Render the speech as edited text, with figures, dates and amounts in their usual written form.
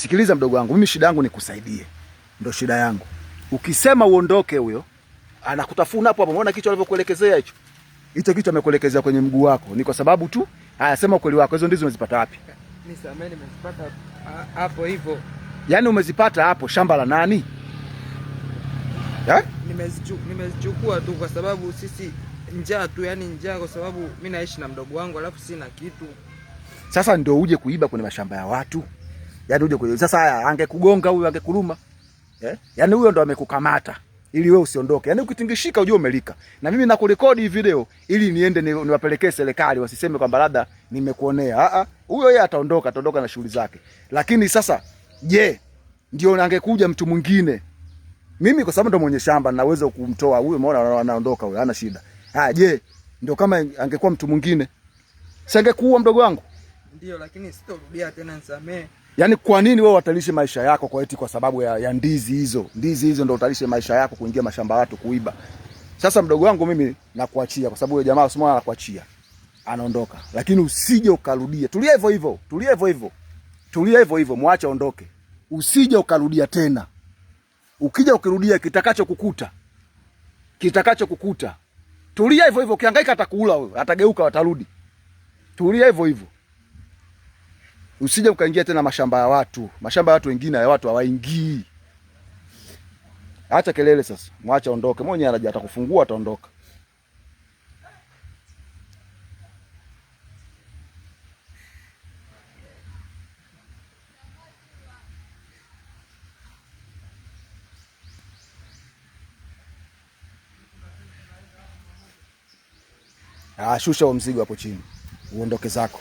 Sikiliza mdogo wangu, mimi shida yangu ni kusaidie. Ndio shida yangu. Ukisema uondoke huyo, anakutafuna hapo hapo. Umeona kichwa alivyokuelekezea hicho? Hicho kichwa amekuelekezea kwenye mguu wako. Ni kwa sababu tu, haya sema ukweli wako. Hizo ndizo umezipata wapi? Nisamee, nimezipata hapo hivyo. Yaani umezipata hapo shamba la nani? Nimezichukua tu kwa sababu sisi njaa tu, yani njaa kwa sababu mimi naishi na mdogo wangu alafu sina kitu. Sasa ndio uje kuiba kwenye mashamba ya watu. Yaani uje kuiba. Sasa haya angekugonga huyo angekuluma. Yaani huyo ndo amekukamata ili wewe usiondoke. Yaani ukitingishika ujue umelika. Na mimi nakurekodi hii video ili niende niwapelekee serikali wasiseme kwamba labda nimekuonea. Huyo yeye ataondoka na shughuli zake. Lakini sasa je, ndio angekuja mtu mwingine? Mimi kwa sababu ndo mwenye shamba na uwezo kumtoa huyo, umeona anaondoka huyo, hana shida. Je, ndio kama angekuwa mtu mwingine? Singekuua mdogo wangu? Ndio, lakini sitorudia tena, nisamee. Yaani kwa nini wewe utalishe maisha yako kwa eti kwa sababu ya ndizi hizo? Ndizi hizo ndio utalishe maisha yako kuingia mashamba watu kuiba. Sasa mdogo wangu mimi nakuachia kwa sababu yule jamaa usimwona anakuachia. Anaondoka. Lakini usije ukarudia. Tulia hivyo hivyo. Tulia hivyo hivyo, muache aondoke. Usije ukarudia tena. Ukija ukirudia kitakacho kukuta. Tulia hivyo hivyo, ukihangaika atakuula wewe, atageuka watarudi. Tulia hivyo hivyo. Usije ukaingia tena mashamba ya watu. Mashamba ya watu wengine ya watu hawaingii. Acha kelele sasa. Mwache aondoke. Mwenye anaje atakufungua ataondoka. Shusha huo mzigo hapo chini. Uondoke zako.